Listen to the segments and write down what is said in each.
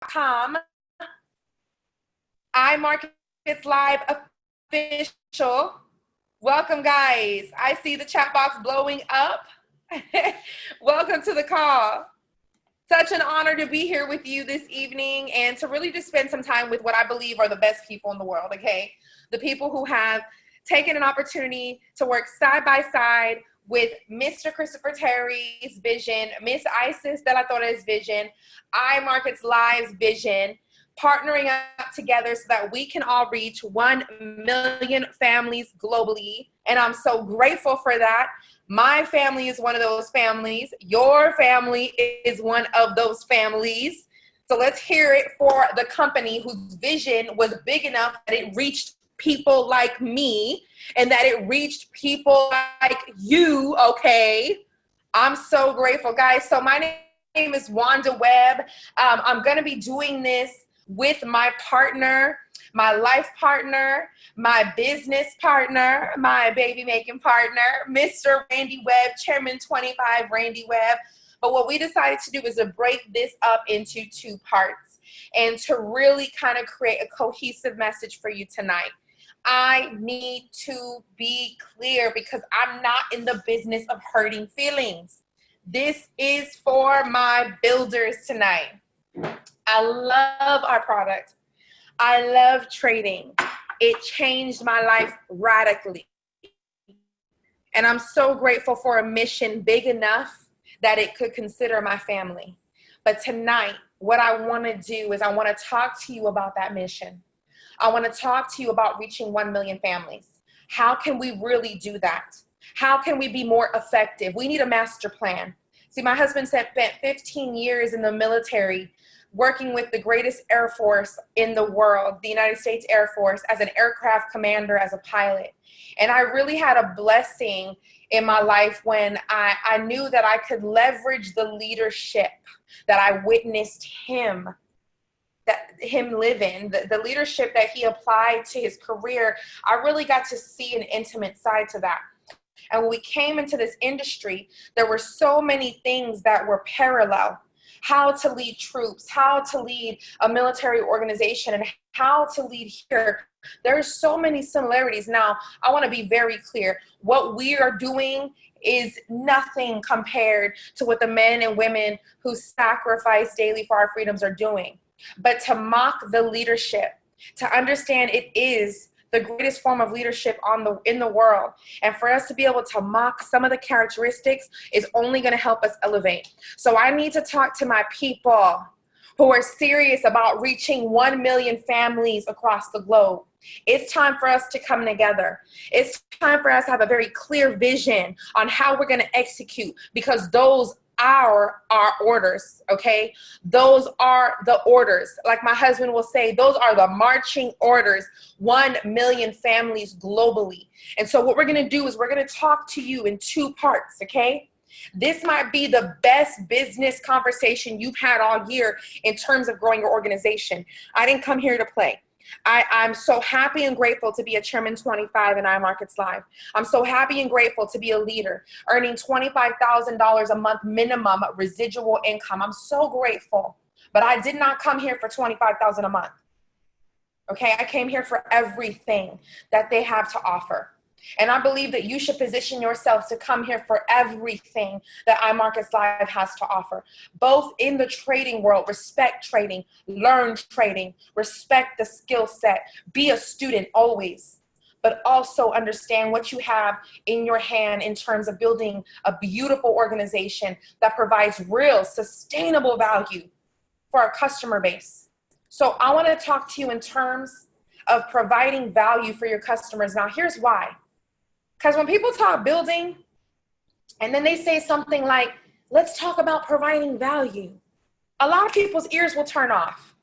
com. iMarkets Live official. Welcome, guys. I see the chat box blowing up. Welcome to the call. Such an honor to be here with you this evening and to really just spend some time with what I believe are the best people in the world, okay? The people who have taken an opportunity to work side by side with Mr. Christopher Terry's vision, Miss Isis de la Torre's vision, iMarkets Live's vision, partnering up together so that we can all reach 1 million families globally. And I'm so grateful for that. My family is one of those families. Your family is one of those families. So let's hear it for the company whose vision was big enough that it reached people like me and that it reached people like you, okay? I'm so grateful, guys. So my name is Wanda Webb. I'm going to be doing this with my partner, my life partner, my business partner, my baby making partner, Mr. Randy Webb, Chairman 25 Randy Webb. But what we decided to do is to break this up into 2 parts and to really kind of create a cohesive message for you tonight. I need to be clear because I'm not in the business of hurting feelings. This is for my builders tonight. I love our product. I love trading. It changed my life radically. And I'm so grateful for a mission big enough that it could consider my family. But tonight, what I want to do is I want to talk to you about that mission. I want to talk to you about reaching 1 million families. How can we really do that? How can we be more effective? We need a master plan. See, my husband spent 15 years in the military working with the greatest Air Force in the world, the United States Air Force, as an aircraft commander, as a pilot. And I really had a blessing in my life when I knew that I could leverage the leadership that I witnessed him live in, the leadership that he applied to his career. I really got to see an intimate side to that. And when we came into this industry, there were so many things that were parallel. How to lead troops, how to lead a military organization, and how to lead here. There's so many similarities. Now, I want to be very clear. What we are doing is nothing compared to what the men and women who sacrifice daily for our freedoms are doing. But to mock the leadership, to understand it is the greatest form of leadership in the world. And for us to be able to mock some of the characteristics is only going to help us elevate. So I need to talk to my people who are serious about reaching 1 million families across the globe. It's time for us to come together. It's time for us to have a very clear vision on how we're going to execute, because those are our orders, okay? Those are the orders. Like my husband will say, those are the marching orders, 1 million families globally. And so what we're gonna do is we're gonna talk to you in 2 parts, okay? This might be the best business conversation you've had all year in terms of growing your organization. I didn't come here to play. I'm so happy and grateful to be a Chairman 25 in iMarkets Live. I'm so happy and grateful to be a leader, earning $25,000 a month minimum residual income. I'm so grateful, but I did not come here for $25,000 a month. Okay, I came here for everything that they have to offer. And I believe that you should position yourselves to come here for everything that iMarkets Live has to offer. Both in the trading world, respect trading, learn trading, respect the skill set, be a student always, but also understand what you have in your hand in terms of building a beautiful organization that provides real, sustainable value for our customer base. So I want to talk to you in terms of providing value for your customers. Now, here's why. Because when people talk building and then they say something like, let's talk about providing value, a lot of people's ears will turn off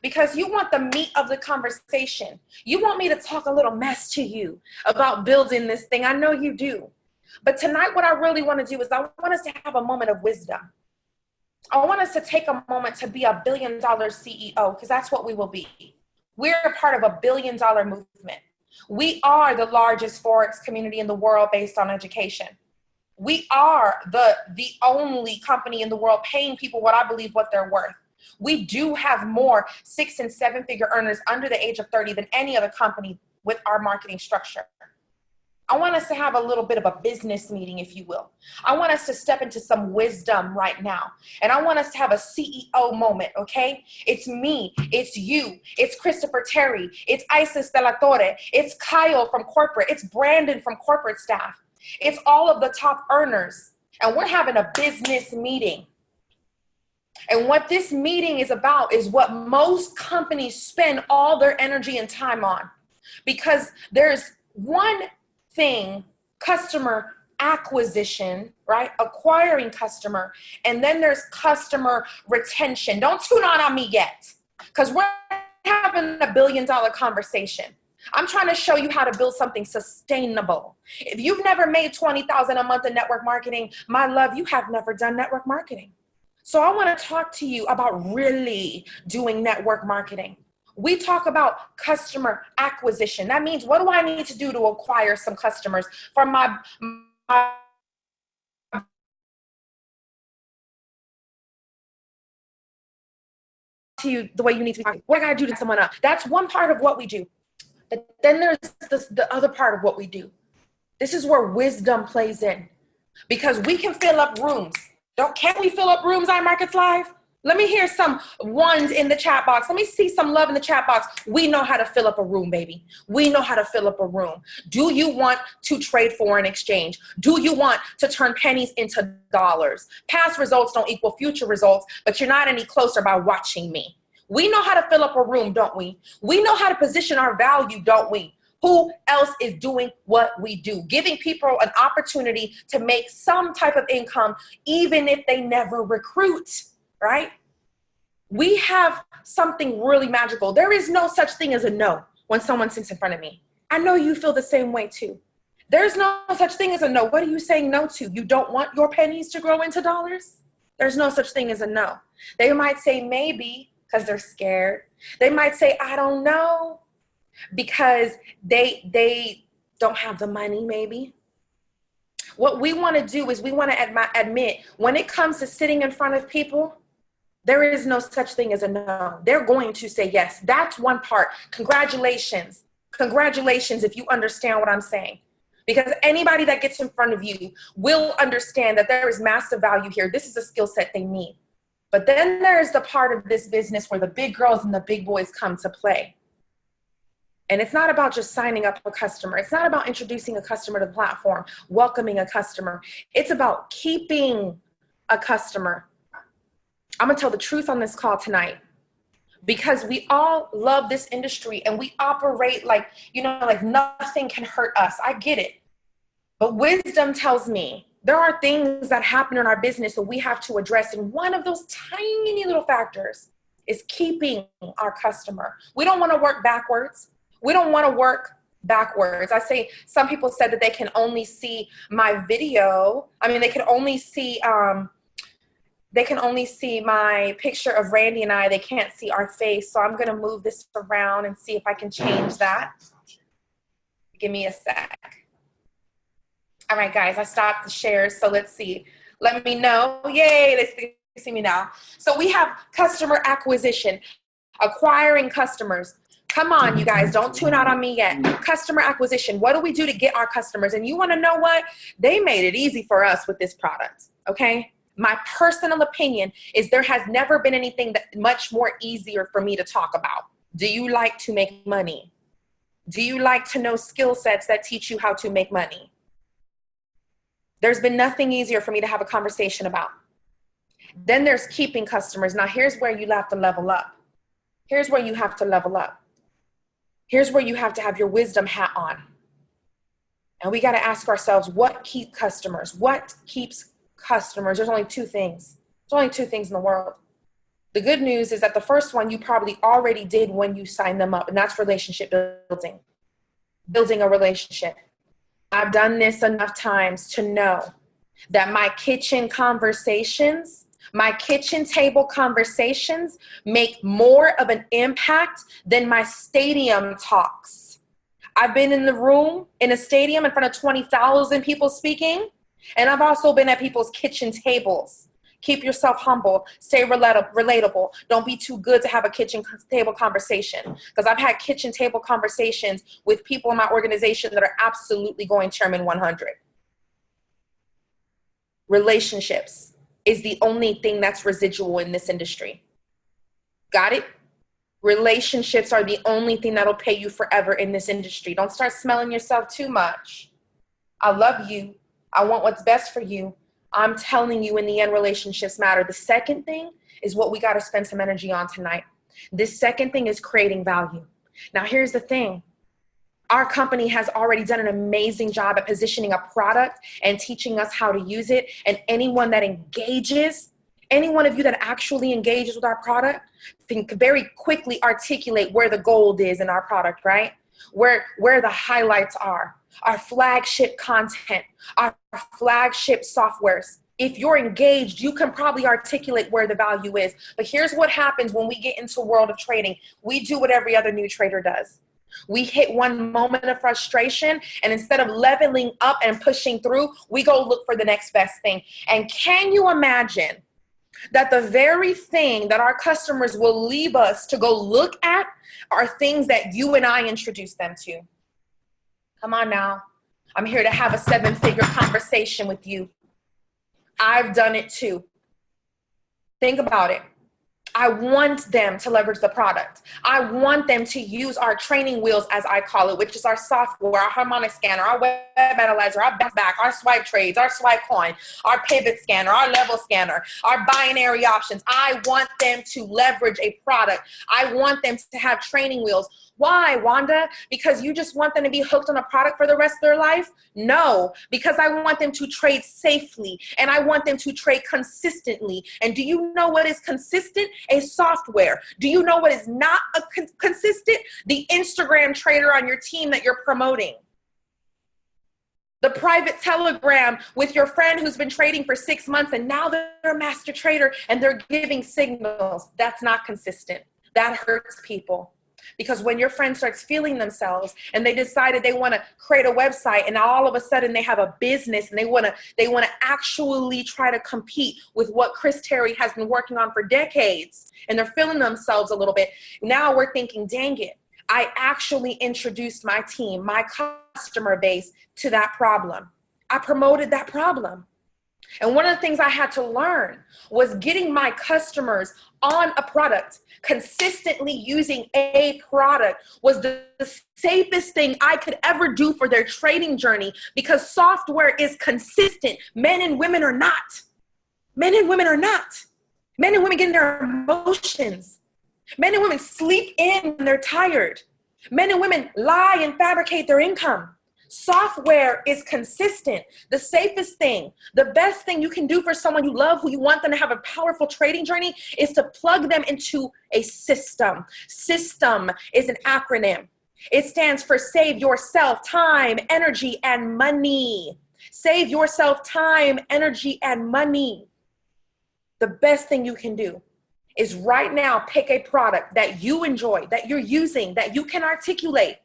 because you want the meat of the conversation. You want me to talk a little mess to you about building this thing. I know you do. But tonight, what I really want to do is I want us to have a moment of wisdom. I want us to take a moment to be a billion-dollar CEO, because that's what we will be. We're a part of a billion-dollar movement. We are the largest Forex community in the world based on education. We are the only company in the world paying people what I believe what they're worth. We do have more 6- and 7-figure earners under the age of 30 than any other company with our marketing structure. I want us to have a little bit of a business meeting, if you will. I want us to step into some wisdom right now. And I want us to have a CEO moment, okay? It's me, it's you, it's Christopher Terry, it's Isis De La Torre, it's Kyle from corporate, it's Brandon from corporate staff. It's all of the top earners. And we're having a business meeting. And what this meeting is about is what most companies spend all their energy and time on. Because there's one thing, customer acquisition, right? Acquiring customer. And then there's customer retention. Don't tune on me yet, because we're having a $1 billion conversation. I'm trying to show you how to build something sustainable. If you've never made $20,000 a month in network marketing, my love, you have never done network marketing. So I want to talk to you about really doing network marketing. We talk about customer acquisition. That means, what do I need to do to acquire some customers from my to you the way you need to be. What I gotta do to someone else? That's one part of what we do. But then there's the other part of what we do. This is where wisdom plays in, because we can fill up rooms. Can't we fill up rooms on Markets Live? Let me hear some ones in the chat box. Let me see some love in the chat box. We know how to fill up a room, baby. We know how to fill up a room. Do you want to trade foreign exchange? Do you want to turn pennies into dollars? Past results don't equal future results, but you're not any closer by watching me. We know how to fill up a room, don't we? We know how to position our value, don't we? Who else is doing what we do? Giving people an opportunity to make some type of income, even if they never recruit. Right? We have something really magical. There is no such thing as a no when someone sits in front of me. I know you feel the same way too. There's no such thing as a no. What are you saying no to? You don't want your pennies to grow into dollars? There's no such thing as a no. They might say maybe because they're scared. They might say, I don't know, because they don't have the money maybe. What we want to do is we want to admit, when it comes to sitting in front of people, there is no such thing as a no. They're going to say yes. That's one part. Congratulations. Congratulations if you understand what I'm saying. Because anybody that gets in front of you will understand that there is massive value here. This is a skill set they need. But then there's the part of this business where the big girls and the big boys come to play. And it's not about just signing up a customer. It's not about introducing a customer to the platform, welcoming a customer. It's about keeping a customer. I'm gonna tell the truth on this call tonight, because we all love this industry and we operate like, like nothing can hurt us. I get it. But wisdom tells me there are things that happen in our business that we have to address. And one of those tiny little factors is keeping our customer. We don't want to work backwards. We don't want to work backwards. I say, some people said that they can only see my video. I mean, they can only see my picture of Randy and I. They can't see our face. So I'm going to move this around and see if I can change that. Give me a sec. All right, guys, I stopped the shares. So let's see. Let me know. Yay, they see me now. So we have customer acquisition, acquiring customers. Come on, you guys, don't tune out on me yet. Customer acquisition. What do we do to get our customers? And you want to know what? They made it easy for us with this product, okay? My personal opinion is there has never been anything that much more easier for me to talk about. Do you like to make money? Do you like to know skill sets that teach you how to make money? There's been nothing easier for me to have a conversation about. Then there's keeping customers. Now here's where you have to level up. Here's where you have to level up. Here's where you have to have your wisdom hat on. And we got to ask ourselves, what keeps customers? What keeps customers? There's only two things. There's only two things in the world. The good news is that the first one you probably already did when you signed them up, and that's relationship building. Building a relationship. I've done this enough times to know that my kitchen conversations, my kitchen table conversations make more of an impact than my stadium talks. I've been in the room in a stadium in front of 20,000 people speaking, and I've also been at people's kitchen tables Keep yourself humble. Stay relatable. Don't be too good to have a kitchen table conversation. Because I've had kitchen table conversations with people in my organization that are absolutely going Chairman 100. Relationships is the only thing that's residual in this industry. Got it? Relationships are the only thing that'll pay you forever in this industry. Don't start smelling yourself too much. I love you. I want what's best for you. I'm telling you, in the end, relationships matter. The second thing is what we got to spend some energy on tonight. This second thing is creating value. Now, here's the thing. Our company has already done an amazing job at positioning a product and teaching us how to use it. And anyone that engages, any one of you that actually engages with our product can very quickly articulate where the gold is in our product, right? Where the highlights are, our flagship content, our flagship softwares. If you're engaged, you can probably articulate where the value is. But here's what happens when we get into a world of trading. We do what every other new trader does. We hit one moment of frustration, and instead of leveling up and pushing through, we go look for the next best thing. And can you imagine that the very thing that our customers will leave us to go look at are things that you and I introduce them to? Come on now. I'm here to have a 7-figure conversation with you. I've done it too. Think about it. I want them to leverage the product. I want them to use our training wheels, as I call it, which is our software, our harmonic scanner, our web analyzer, our back, our swipe trades, our swipe coin, our pivot scanner, our level scanner, our binary options. I want them to leverage a product. I want them to have training wheels. Why, Wanda? Because you just want them to be hooked on a product for the rest of their life? No, because I want them to trade safely, and I want them to trade consistently. And do you know what is consistent? A software. Do you know what is not consistent? The Instagram trader on your team that you're promoting. The private telegram with your friend who's been trading for 6 months and now they're a master trader and they're giving signals. That's not consistent. That hurts people. Because when your friend starts feeling themselves and they decided they want to create a website, and now all of a sudden they have a business and they want to actually try to compete with what Chris Terry has been working on for decades, and they're feeling themselves a little bit. Now we're thinking, dang it, I actually introduced my team, my customer base to that problem. I promoted that problem. And one of the things I had to learn was getting my customers on a product, consistently using a product, was the safest thing I could ever do for their trading journey, because software is consistent. Men and women are not. Men and women are not. Men and women get in their emotions. Men and women sleep in when they're tired. Men and women lie and fabricate their income. Software is consistent. The safest thing, the best thing you can do for someone you love, who you want them to have a powerful trading journey, is to plug them into a system. System is an acronym. It stands for save yourself time, energy, and money. Save yourself time, energy, and money. The best thing you can do is right now pick a product that you enjoy, that you're using, that you can articulate,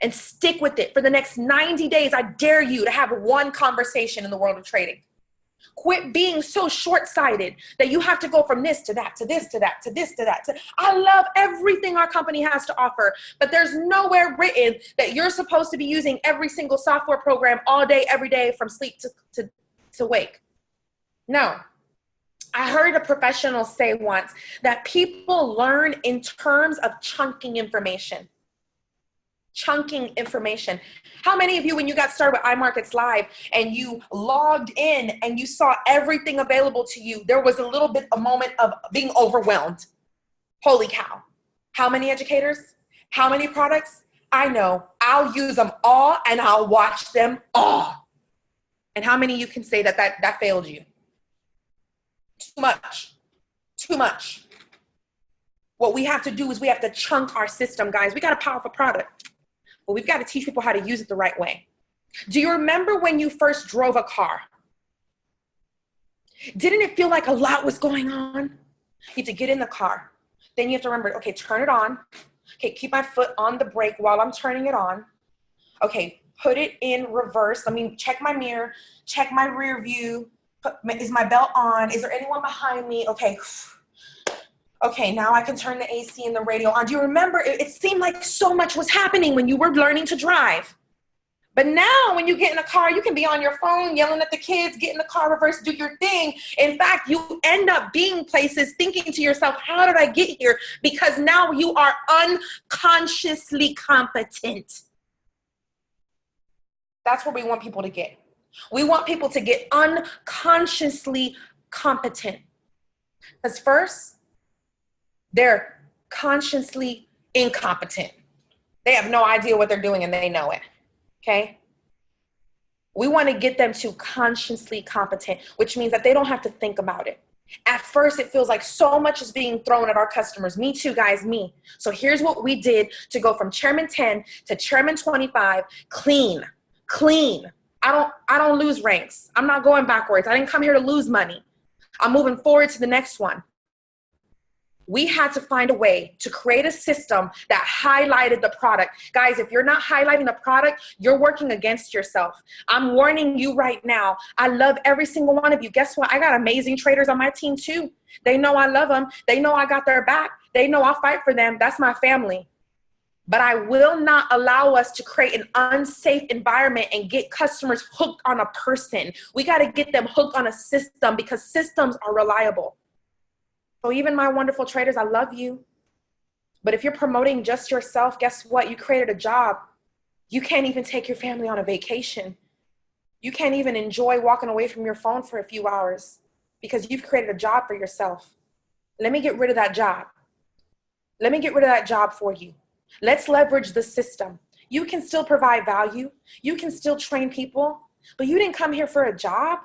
and stick with it for the next 90 days. I dare you to have one conversation in the world of trading. Quit being so short-sighted that you have to go from this to that, to this, to that, to this, to that. I love everything our company has to offer, but there's nowhere written that you're supposed to be using every single software program all day, every day, from sleep to wake. No. I heard a professional say once that people learn in terms of chunking information. Chunking information. How many of you, when you got started with iMarkets Live and you logged in and you saw everything available to you, there was a moment of being overwhelmed? Holy cow. How many educators? How many products? I know. I'll use them all and I'll watch them all. And how many of you can say that failed you? Too much. Too much. What we have to do is we have to chunk our system, guys. We got a powerful product, but we've got to teach people how to use it the right way. Do you remember when you first drove a car? Didn't it feel like a lot was going on? You have to get in the car. Then you have to remember, okay, turn it on. Okay, keep my foot on the brake while I'm turning it on. Okay, put it in reverse. Let me check my mirror, check my rear view. Is my belt on? Is there anyone behind me? Okay. Okay, now I can turn the AC and the radio on. Do you remember? It seemed like so much was happening when you were learning to drive. But now when you get in the car, you can be on your phone yelling at the kids, get in the car, reverse, do your thing. In fact, you end up being places thinking to yourself, how did I get here? Because now you are unconsciously competent. That's where we want people to get. We want people to get unconsciously competent. Because first, they're consciously incompetent. They have no idea what they're doing and they know it. Okay? We want to get them to consciously competent, which means that they don't have to think about it. At first, it feels like so much is being thrown at our customers. Me too, guys, me. So here's what we did to go from Chairman 10 to Chairman 25, clean. I don't lose ranks. I'm not going backwards. I didn't come here to lose money. I'm moving forward to the next one. We had to find a way to create a system that highlighted the product. Guys, if you're not highlighting the product, you're working against yourself. I'm warning you right now. I love every single one of you. Guess what? I got amazing traders on my team too. They know I love them. They know I got their back. They know I'll fight for them. That's my family. But I will not allow us to create an unsafe environment and get customers hooked on a person. We got to get them hooked on a system because systems are reliable. So even my wonderful traders, I love you. But if you're promoting just yourself, guess what? You created a job. You can't even take your family on a vacation. You can't even enjoy walking away from your phone for a few hours because you've created a job for yourself. Let me get rid of that job. Let me get rid of that job for you. Let's leverage the system. You can still provide value. You can still train people, but you didn't come here for a job.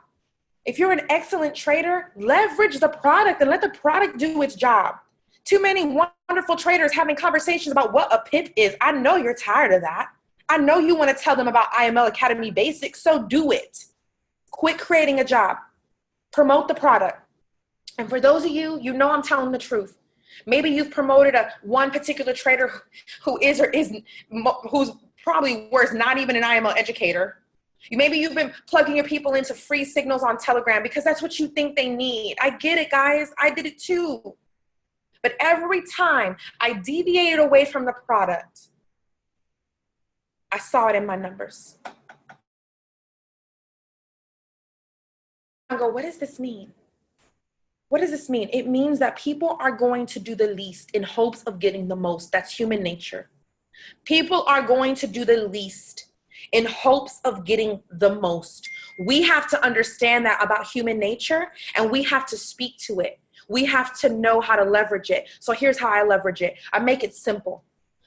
If you're an excellent trader, leverage the product and let the product do its job. Too many wonderful traders having conversations about what a pip is. I know you're tired of that. I know you want to tell them about IML Academy Basics, so do it. Quit creating a job. Promote the product. And for those of you, you know I'm telling the truth. Maybe you've promoted one particular trader who is or isn't, who's probably worse, not even an IML educator. Maybe you've been plugging your people into free signals on Telegram because that's what you think they need. I get it, guys. I did it too. But every time I deviated away from the product, I saw it in my numbers. I go, what does this mean? What does this mean? It means that people are going to do the least in hopes of getting the most. That's human nature. People are going to do the least in hopes of getting the most. We have to understand that about human nature, and we have to speak to it. We have to know how to leverage it. So here's how I leverage it. I make it simple.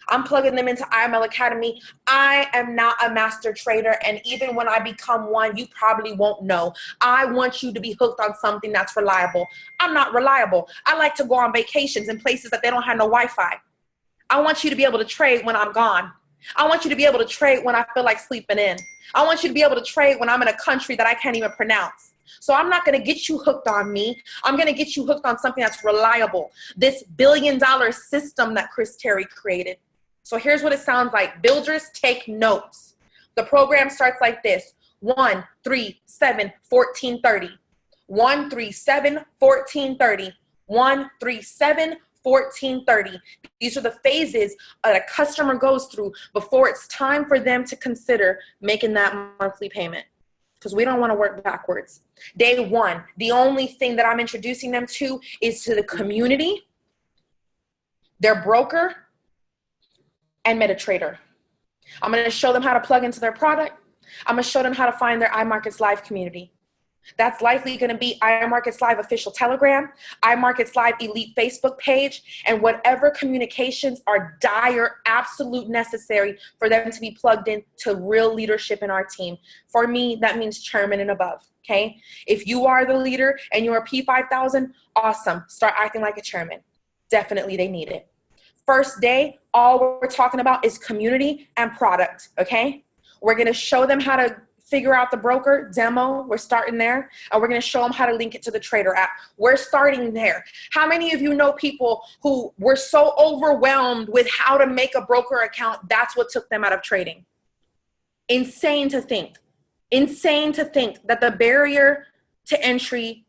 I'm plugging them into IML Academy. I am not a master trader, and even when I become one, you probably won't know. I want you to be hooked on something that's reliable. I'm not reliable. I like to go on vacations in places that they don't have no Wi-Fi. I want you to be able to trade when I'm gone. I want you to be able to trade when I feel like sleeping in. I want you to be able to trade when I'm in a country that I can't even pronounce. So I'm not going to get you hooked on me. I'm going to get you hooked on something that's reliable. This billion-dollar system that Chris Terry created. So here's what it sounds like. Builders, take notes. The program starts like this. 1, 3, 7, 14, 30. 1, 3, 7, 14, 30. 1, 3, 7, 14, 30. These are the phases that a customer goes through before it's time for them to consider making that monthly payment. Because we don't want to work backwards. Day 1, the only thing that I'm introducing them to is to the community, their broker, and MetaTrader. I'm going to show them how to plug into their product. I'm going to show them how to find their iMarkets Live community. That's likely going to be iMarkets Live official Telegram, iMarkets Live elite Facebook page, and whatever communications are dire, absolute necessary for them to be plugged in to real leadership in our team. For me, that means chairman and above, okay? If you are the leader and you're a P5000, awesome. Start acting like a chairman. Definitely they need it. First day, all we're talking about is community and product, okay? We're going to show them how to figure out the broker demo. We're starting there. And we're going to show them how to link it to the trader app. We're starting there. How many of you know people who were so overwhelmed with how to make a broker account, that's what took them out of trading? Insane to think. Insane to think that the barrier to entry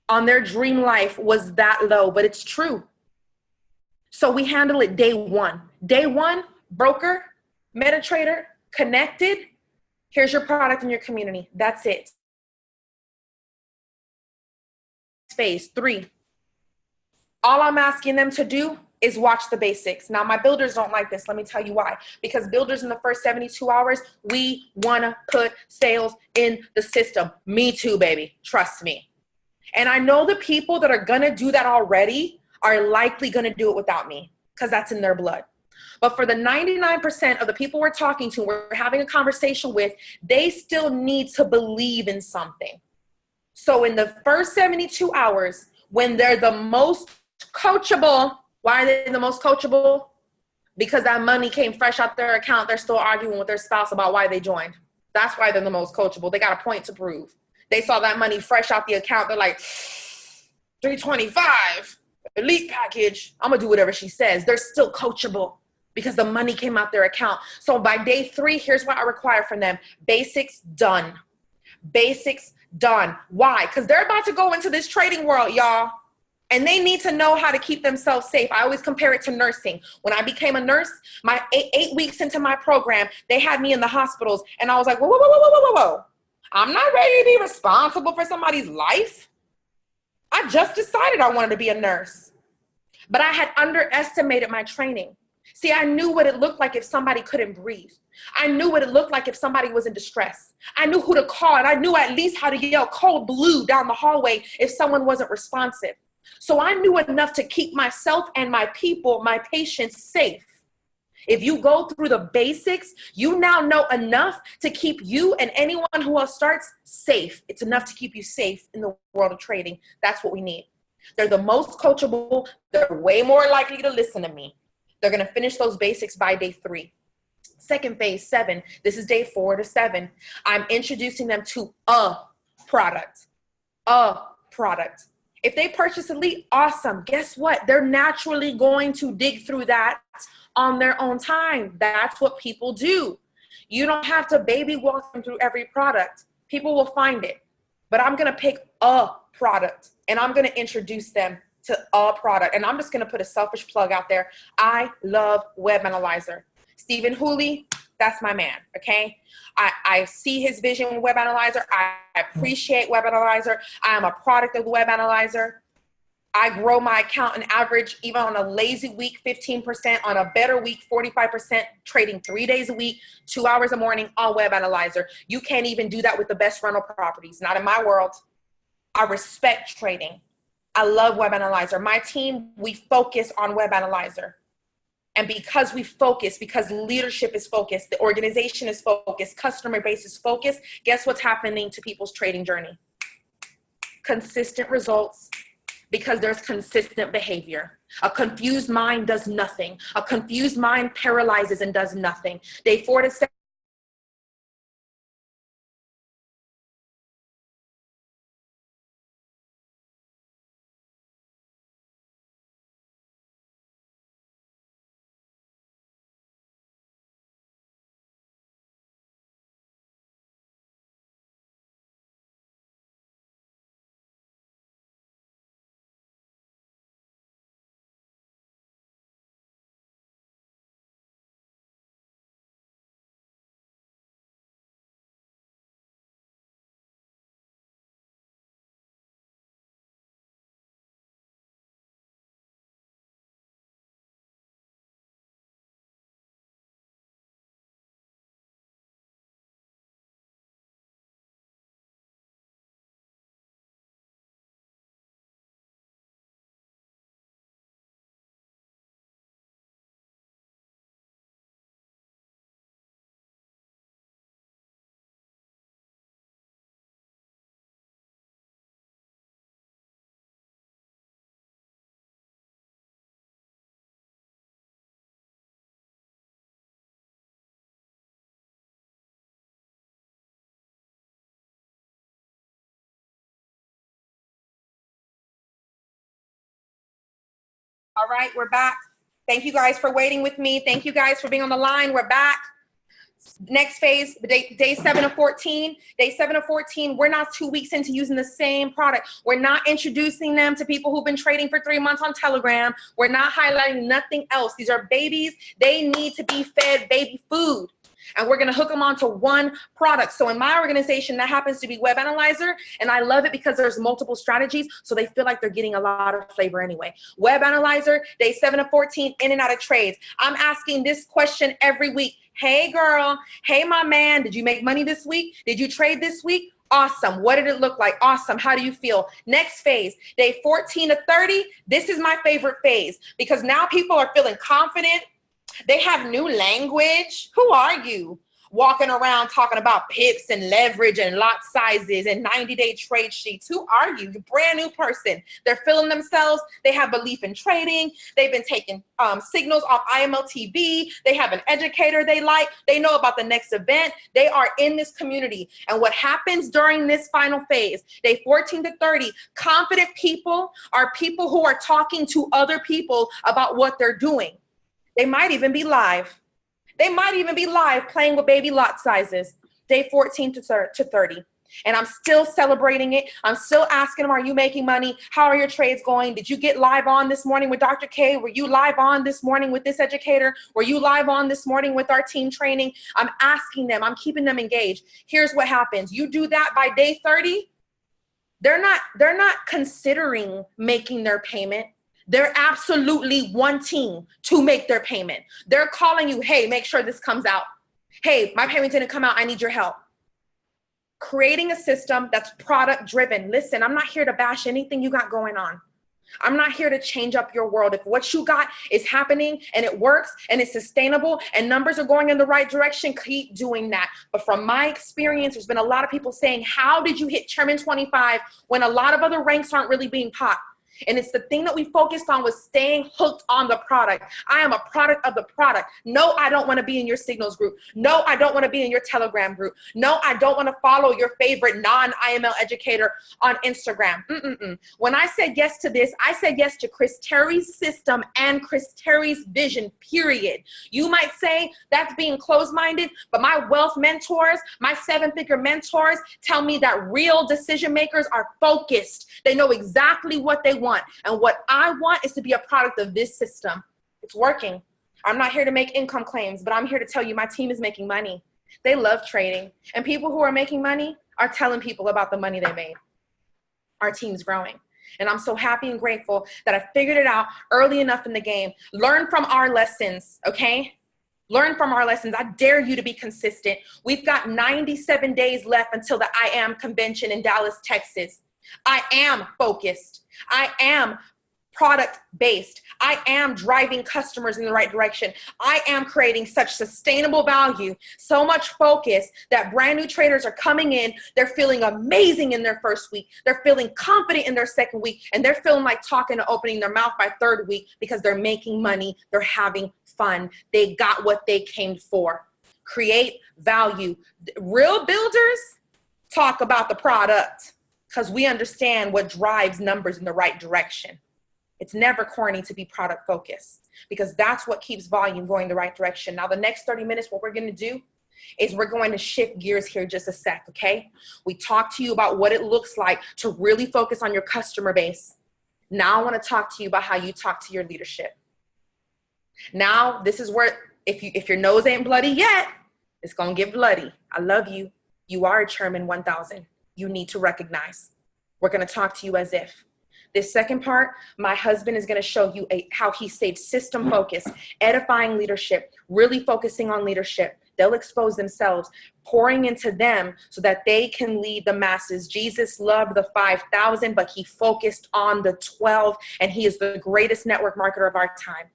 on their dream life was that low, but it's true. So we handle it day one. Day one, broker, MetaTrader, connected. Here's your product in your community. That's it. Phase 3. All I'm asking them to do is watch the basics. Now, my builders don't like this. Let me tell you why. Because builders in the first 72 hours, we want to put sales in the system. Me too, baby. Trust me. And I know the people that are going to do that already are likely going to do it without me because that's in their blood. But for the 99% of the people we're talking to, we're having a conversation with, they still need to believe in something. So in the first 72 hours, when they're the most coachable, why are they the most coachable? Because that money came fresh out their account. They're still arguing with their spouse about why they joined. That's why they're the most coachable. They got a point to prove. They saw that money fresh out the account. They're like, 325, elite package. I'm going to do whatever she says. They're still coachable because the money came out their account. So by day 3, here's what I require from them. Basics done. Basics done. Why? Because they're about to go into this trading world, y'all. And they need to know how to keep themselves safe. I always compare it to nursing. When I became a nurse, my 8 weeks into my program, they had me in the hospitals. And I was like, whoa, whoa, whoa, whoa, whoa, whoa, whoa. I'm not ready to be responsible for somebody's life. I just decided I wanted to be a nurse. But I had underestimated my training. See, I knew what it looked like if somebody couldn't breathe. I knew what it looked like if somebody was in distress. I knew who to call, and I knew at least how to yell cold blue down the hallway if someone wasn't responsive. So I knew enough to keep myself and my people, my patients, safe. If you go through the basics, you now know enough to keep you and anyone who else starts safe. It's enough to keep you safe in the world of trading. That's what we need. They're the most coachable. They're way more likely to listen to me. They're going to finish those basics by day 3. Second phase, 7. This is day 4 to 7. I'm introducing them to a product. A product. If they purchase Elite, awesome. Guess what? They're naturally going to dig through that on their own time. That's what people do. You don't have to baby walk them through every product. People will find it. But I'm going to pick a product and I'm going to introduce them to a product. And I'm just going to put a selfish plug out there. I love Web Analyzer. Stephen Hooley, that's my man, okay? I see his vision with Web Analyzer. I appreciate Web Analyzer. I am a product of the Web Analyzer. I grow my account on average, even on a lazy week, 15%, on a better week, 45%, trading 3 days a week, 2 hours a morning on Web Analyzer. You can't even do that with the best rental properties, not in my world. I respect trading. I love Web Analyzer. My team, we focus on Web Analyzer. And because we focus, because leadership is focused, the organization is focused, customer base is focused, guess what's happening to people's trading journey? Consistent results, because there's consistent behavior. A confused mind does nothing. A confused mind paralyzes and does nothing. Day 4 to 7. All right, we're back. Thank you guys for waiting with me. Thank you guys for being on the line. We're back. Next phase, day 7 of 14. Day 7 of 14, we're not 2 weeks into using the same product. We're not introducing them to people who've been trading for 3 months on Telegram. We're not highlighting nothing else. These are babies. They need to be fed baby food. And we're going to hook them onto one product. So in my organization, that happens to be Web Analyzer. And I love it because there's multiple strategies. So they feel like they're getting a lot of flavor anyway. Web Analyzer, day 7 of 14, in and out of trades. I'm asking this question every week. Hey, girl. Hey, my man. Did you make money this week? Did you trade this week? Awesome. What did it look like? Awesome. How do you feel? Next phase, day 14 to 30. This is my favorite phase because now people are feeling confident. They have new language. Who are you? Walking around talking about pips and leverage and lot sizes and 90-day trade sheets. Who are you? You're a brand new person. They're feeling themselves. They have belief in trading. They've been taking signals off IML TV. They have an educator they like. They know about the next event. They are in this community. And what happens during this final phase, day 14 to 30, confident people are people who are talking to other people about what they're doing. They might even be live. They might even be live playing with baby lot sizes, day 14 to 30. And I'm still celebrating it. I'm still asking them, are you making money? How are your trades going? Did you get live on this morning with Dr. K? Were you live on this morning with this educator? Were you live on this morning with our team training? I'm asking them. I'm keeping them engaged. Here's what happens. You do that by day 30. They're not considering making their payment. They're absolutely wanting to make their payment. They're calling you, hey, make sure this comes out. Hey, my payment didn't come out. I need your help. Creating a system that's product driven. Listen, I'm not here to bash anything you got going on. I'm not here to change up your world. If what you got is happening and it works and it's sustainable and numbers are going in the right direction, keep doing that. But from my experience, there's been a lot of people saying, how did you hit Chairman 25 when a lot of other ranks aren't really being popped? And it's the thing that we focused on was staying hooked on the product. I am a product of the product. No, I don't want to be in your signals group. No, I don't want to be in your Telegram group. No, I don't want to follow your favorite non-IML educator on Instagram. When I said yes to this, I said yes to Chris Terry's system and Chris Terry's vision, period. You might say that's being closed-minded, but my wealth mentors, my seven-figure mentors tell me that real decision makers are focused. They know exactly what they want. And what I want is to be a product of this system. It's working. I'm not here to make income claims, but I'm here to tell you my team is making money. They love trading. And people who are making money are telling people about the money they made. Our team's growing. And I'm so happy and grateful that I figured it out early enough in the game. Learn from our lessons, okay? Learn from our lessons. I dare you to be consistent. We've got 97 days left until the I Am convention in Dallas, Texas. I am focused. I am product-based. I am driving customers in the right direction. I am creating such sustainable value, so much focus that brand new traders are coming in. They're feeling amazing in their first week. They're feeling confident in their second week, and they're feeling like talking and opening their mouth by third week because they're making money. They're having fun. They got what they came for. Create value. Real builders talk about the product, because we understand what drives numbers in the right direction. It's never corny to be product focused because that's what keeps volume going the right direction. Now, the next 30 minutes, what we're going to do is we're going to shift gears here just a sec, okay? We talked to you about what it looks like to really focus on your customer base. Now I want to talk to you about how you talk to your leadership. Now, this is where if your nose ain't bloody yet, it's going to get bloody. I love you. You are a Chairman 1000. You need to recognize. We're going to talk to you as if. This second part, my husband is going to show you how he stayed system focused, edifying leadership, really focusing on leadership. They'll expose themselves, pouring into them so that they can lead the masses. Jesus loved the 5,000, but he focused on the 12, and he is the greatest network marketer of our time.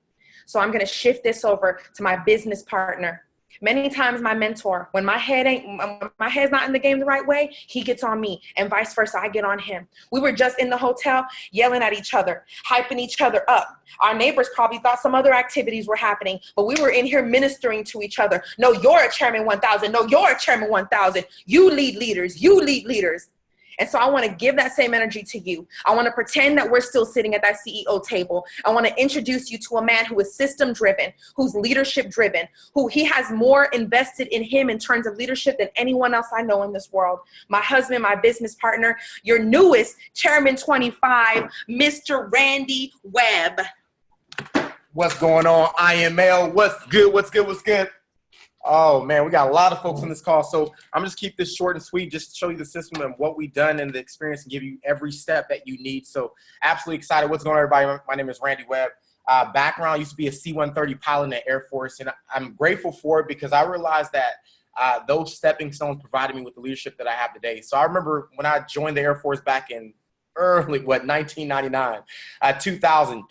So I'm going to shift this over to my business partner. Many times my mentor, when my head's not in the game the right way, he gets on me, and vice versa, I get on him. We were just in the hotel yelling at each other, hyping each other up. Our neighbors probably thought some other activities were happening, but we were in here ministering to each other. No, you're a Chairman 1000. No, you're a Chairman 1000. You lead leaders. You lead leaders. And so I want to give that same energy to you. I want to pretend that we're still sitting at that CEO table. I want to introduce you to a man who is system driven, who's leadership driven, who he has more invested in him in terms of leadership than anyone else I know in this world. My husband, my business partner, your newest Chairman 25, Mr. Randy Webb. What's going on, IML? What's good? What's good? What's good? Oh, man, we got a lot of folks on this call. So I'm just keep this short and sweet, just to show you the system and what we've done and the experience and give you every step that you need. So absolutely excited. What's going on, everybody? My name is Randy Webb. Background, used to be a C-130 pilot in the Air Force, and I'm grateful for it because I realized that those stepping stones provided me with the leadership that I have today. So I remember when I joined the Air Force back in early, 1999, 2000,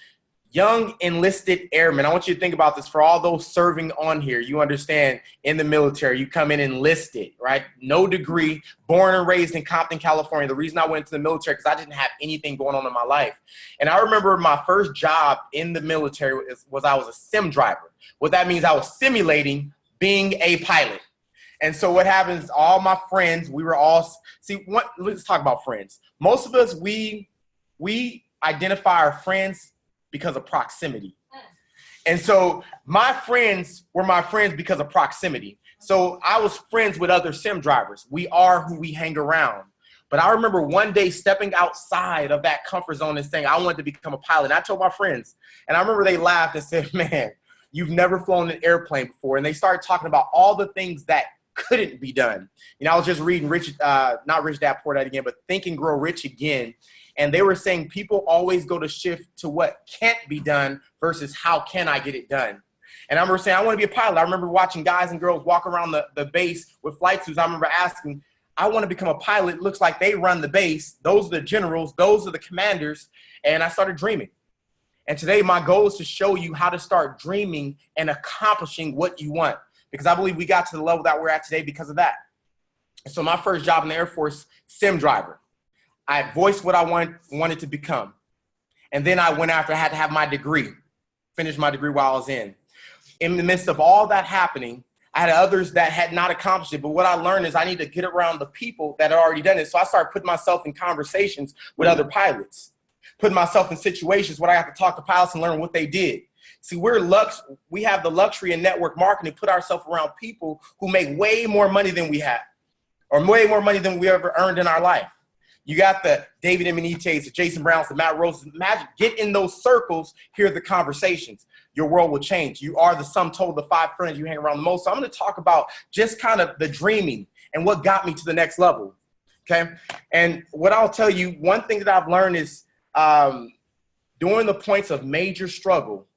young enlisted airmen. I want you to think about this for all those serving on here. You understand, in the military, you come in enlisted, right? No degree, born and raised in Compton, California. The reason I went into the military because I didn't have anything going on in my life. And I remember my first job in the military was I was a sim driver. What that means, I was simulating being a pilot. And so what happens, all my friends, we were all, let's talk about friends. Most of us, we identify our friends because of proximity. And so my friends were my friends because of proximity. So I was friends with other sim drivers. We are who we hang around. But I remember one day stepping outside of that comfort zone and saying, I wanted to become a pilot. And I told my friends, and I remember they laughed and said, man, you've never flown an airplane before. And they started talking about all the things that couldn't be done. You know, I was just reading not Rich Dad Poor Dad Again, but Think and Grow Rich Again. And they were saying people always go to shift to what can't be done versus how can I get it done. And I remember saying, I want to be a pilot. I remember watching guys and girls walk around the base with flight suits. I remember asking, I want to become a pilot. It looks like they run the base. Those are the generals. Those are the commanders. And I started dreaming. And today my goal is to show you how to start dreaming and accomplishing what you want. Because I believe we got to the level that we're at today because of that. So my first job in the Air Force, sim driver. I voiced what I wanted to become. And then I went after, I had to have my degree, finish my degree while I was in. In the midst of all that happening, I had others that had not accomplished it. But what I learned is I need to get around the people that had already done it. So I started putting myself in conversations with other pilots, putting myself in situations where I have to talk to pilots and learn what they did. See, we have the luxury in network marketing to put ourselves around people who make way more money than we have, or way more money than we ever earned in our life. You got the David Imanites, the Jason Browns, the Matt Roses. Imagine, get in those circles, hear the conversations. Your world will change. You are the sum total of the 5 friends you hang around the most. So I'm going to talk about just kind of the dreaming and what got me to the next level, okay? And what I'll tell you, one thing that I've learned is during the points of major struggle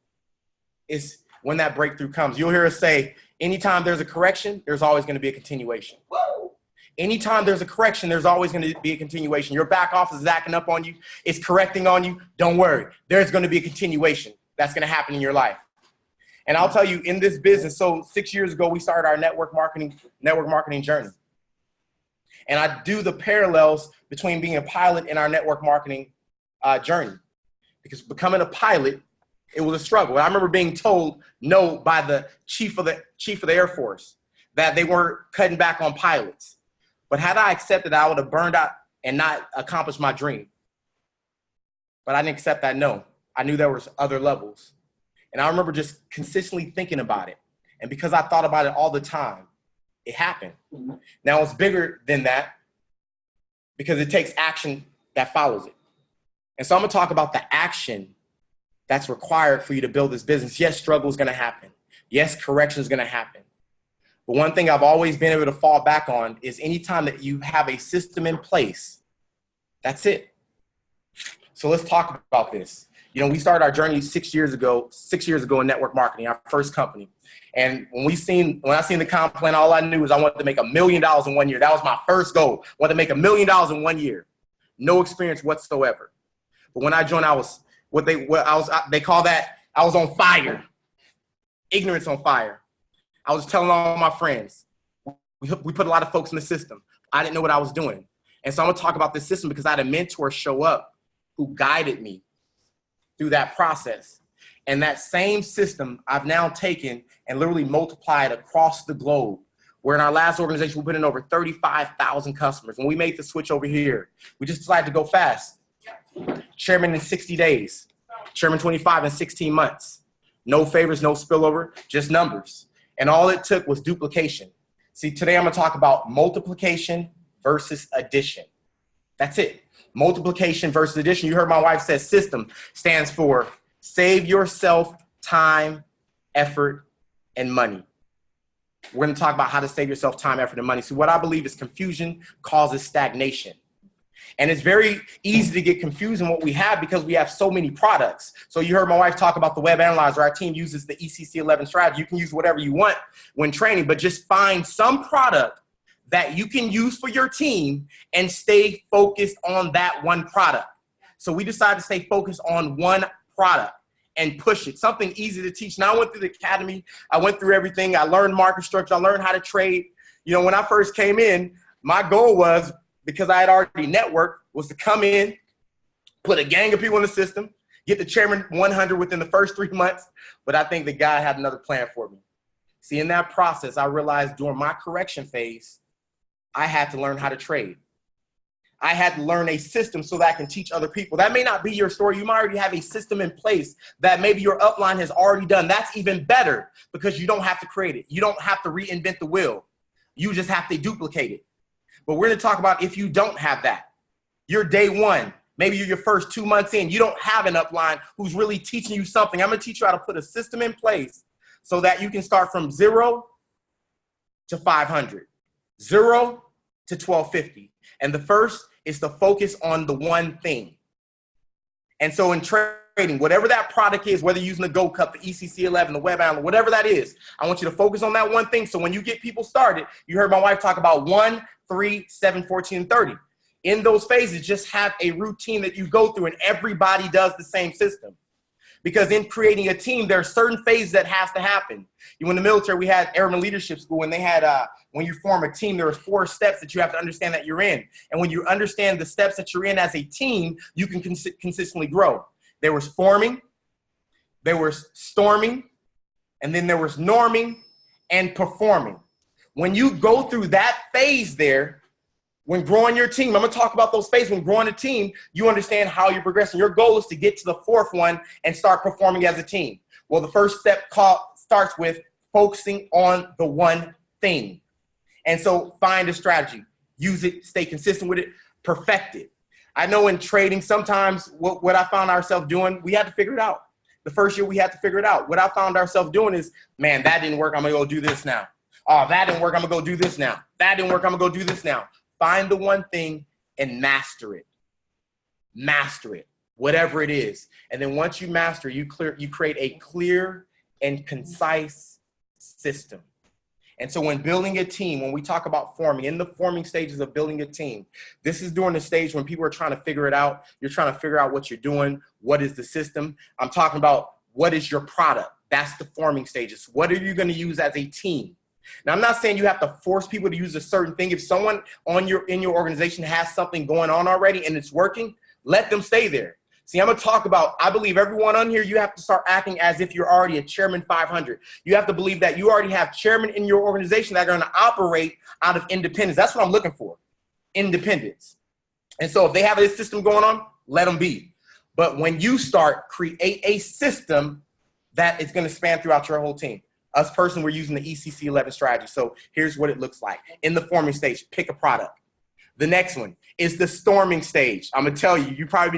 is when that breakthrough comes. You'll hear us say, anytime there's a correction, there's always going to be a continuation. Whoa. Anytime there's a correction, there's always going to be a continuation. Your back office is acting up on you. It's correcting on you. Don't worry. There's going to be a continuation that's going to happen in your life. And I'll tell you, in this business, so 6 years ago, we started our network marketing journey. And I do the parallels between being a pilot and our network marketing journey. Because becoming a pilot, it was a struggle. And I remember being told no by the chief of the Air Force that they weren't cutting back on pilots. But had I accepted, I would have burned out and not accomplished my dream. But I didn't accept that no. I knew there was other levels. And I remember just consistently thinking about it. And because I thought about it all the time, it happened. Now it's bigger than that because it takes action that follows it. And so I'm going to talk about the action that's required for you to build this business. Yes, struggle is going to happen. Yes, correction is going to happen. But one thing I've always been able to fall back on is anytime that you have a system in place, that's it. So let's talk about this. You know, we started our journey 6 years ago in network marketing, our first company. And when I seen the comp plan, all I knew was I wanted to make $1 million in 1 year. That was my first goal. I wanted to make $1 million in 1 year. No experience whatsoever. But when I joined, I was they call that I was on fire. Ignorance on fire. I was telling all my friends, we put a lot of folks in the system. I didn't know what I was doing. And so I'm going to talk about this system because I had a mentor show up who guided me through that process. And that same system I've now taken and literally multiplied across the globe Where in our last organization, we put in over 35,000 customers. When we made the switch over here, we just decided to go fast. Chairman in 60 days, Chairman 25 in 16 months. No favors, no spillover, just numbers. And all it took was duplication. See, today I'm gonna talk about multiplication versus addition. That's it. Multiplication versus addition. You heard my wife say system stands for save yourself time, effort, and money. We're gonna talk about how to save yourself time, effort, and money. So what I believe is confusion causes stagnation. And it's very easy to get confused in what we have because we have so many products. So you heard my wife talk about the web analyzer. Our team uses the ECC11 strategy. You can use whatever you want when training, but just find some product that you can use for your team and stay focused on that one product. So we decided to stay focused on one product and push it. Something easy to teach. Now I went through the academy. I went through everything. I learned market structure. I learned how to trade. You know, when I first came in, my goal was, because I had already networked, was to come in, put a gang of people in the system, get the chairman 100 within the first 3 months. But I think the guy had another plan for me. See, in that process, I realized during my correction phase, I had to learn how to trade. I had to learn a system so that I can teach other people. That may not be your story. You might already have a system in place that maybe your upline has already done. That's even better because you don't have to create it. You don't have to reinvent the wheel. You just have to duplicate it. But we're going to talk about if you don't have that. You're day one. Maybe you're your first 2 months in. You don't have an upline who's really teaching you something. I'm going to teach you how to put a system in place so that you can start from 0 to 500, 0 to 1250. And the first is to focus on the one thing. And so in trading, whatever that product is, whether you're using the Go Cup, the ECC11, the Web Analyzer, whatever that is, I want you to focus on that one thing. So when you get people started, you heard my wife talk about 1, 3, 7, 14, and 30. In those phases, just have a routine that you go through and everybody does the same system. Because in creating a team, there are certain phases that has to happen. You in the military, we had Airman Leadership School, and they had, when you form a team, there are 4 steps that you have to understand that you're in. And when you understand the steps that you're in as a team, you can consistently grow. There was forming, there was storming, and then there was norming and performing. When you go through that phase there, when growing your team, I'm going to talk about those phases. When growing a team, you understand how you're progressing. Your goal is to get to the 4th one and start performing as a team. Well, the first step starts with focusing on the one thing. And so find a strategy, use it, stay consistent with it, perfect it. I know in trading, sometimes what I found ourselves doing, we had to figure it out. The first year we had to figure it out. What I found ourselves doing is, man, that didn't work. I'm going to go do this now. Oh, that didn't work. I'm going to go do this now. That didn't work. I'm going to go do this now. Find the one thing and master it. Master it, whatever it is. And then once you master, you create a clear and concise system. And so when building a team, when we talk about forming, in the forming stages of building a team, this is during the stage when people are trying to figure it out. You're trying to figure out what you're doing. What is the system? I'm talking about what is your product? That's the forming stages. What are you going to use as a team? Now, I'm not saying you have to force people to use a certain thing. If someone in your organization has something going on already and it's working, let them stay there. See, I'm going to talk about, I believe everyone on here, you have to start acting as if you're already a Chairman 500. You have to believe that you already have chairmen in your organization that are going to operate out of independence. That's what I'm looking for, independence. And so if they have a system going on, let them be. But when you start, create a system that is going to span throughout your whole team. Us personally, we're using the ECC11 strategy. So here's what it looks like. In the forming stage, pick a product. The next one is the storming stage. I'm gonna tell you, you might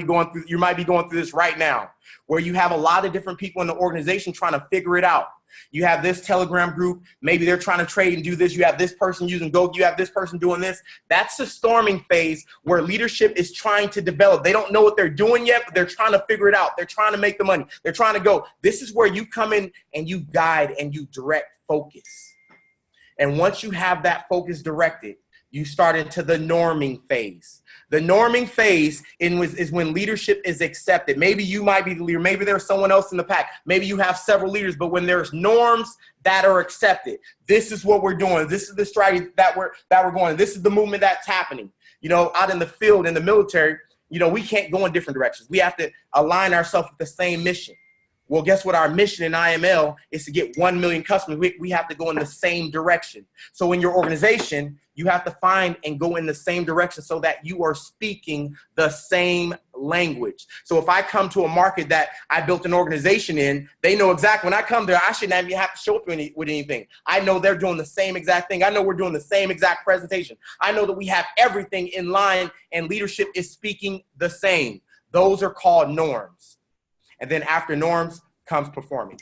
be going through this right now, where you have a lot of different people in the organization trying to figure it out. You have this Telegram group, maybe they're trying to trade and do this. You have this person using Go, you have this person doing this. That's the storming phase where leadership is trying to develop. They don't know what they're doing yet, but they're trying to figure it out. They're trying to make the money. They're trying to go. This is where you come in and you guide and you direct focus. And once you have that focus directed, you start into the norming phase. The norming phase is when leadership is accepted. Maybe you might be the leader. Maybe there's someone else in the pack. Maybe you have several leaders, but when there's norms that are accepted, this is what we're doing. This is the strategy that we're going. This is the movement that's happening. You know, out in the field, in the military, you know, we can't go in different directions. We have to align ourselves with the same mission. Well, guess what? Our mission in IML is to get 1 million customers. We have to go in the same direction. So in your organization, you have to find and go in the same direction so that you are speaking the same language. So if I come to a market that I built an organization in, they know exactly when I come there, I shouldn't even have to show up with anything. I know they're doing the same exact thing. I know we're doing the same exact presentation. I know that we have everything in line and leadership is speaking the same. Those are called norms. And then after norms comes performing.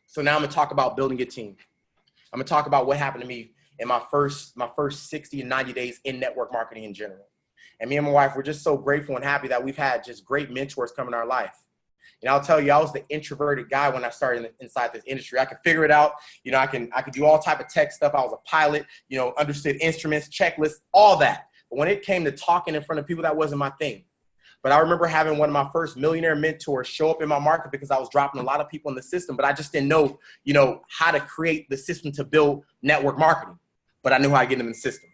So now I'm gonna talk about building a team. I'm gonna talk about what happened to me in my first 60 and 90 days in network marketing in general. And me and my wife, we're just so grateful and happy that we've had just great mentors come in our life. And I'll tell you, I was the introverted guy when I started inside this industry. I could figure it out. You know, I could do all type of tech stuff. I was a pilot, you know, understood instruments, checklists, all that. But when it came to talking in front of people, that wasn't my thing. But I remember having one of my first millionaire mentors show up in my market because I was dropping a lot of people in the system, but I just didn't know, you know, how to create the system to build network marketing. But I knew how to get them in the system.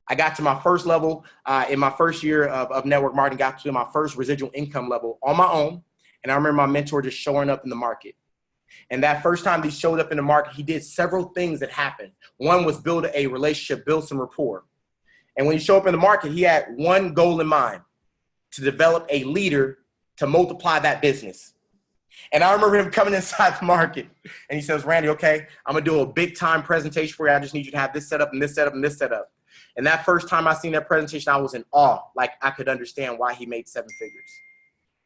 I got to my first level in my first year of network marketing, got to my first residual income level on my own. And I remember my mentor just showing up in the market. And that first time he showed up in the market, he did several things that happened. One was build a relationship, build some rapport. And when he showed up in the market, he had one goal in mind: to develop a leader to multiply that business. And I remember him coming inside the market and he says, Randy, okay, I'm gonna do a big time presentation for you. I just need you to have this set up and this set up and this set up. And that first time I seen that presentation, I was in awe. Like I could understand why he made 7 figures.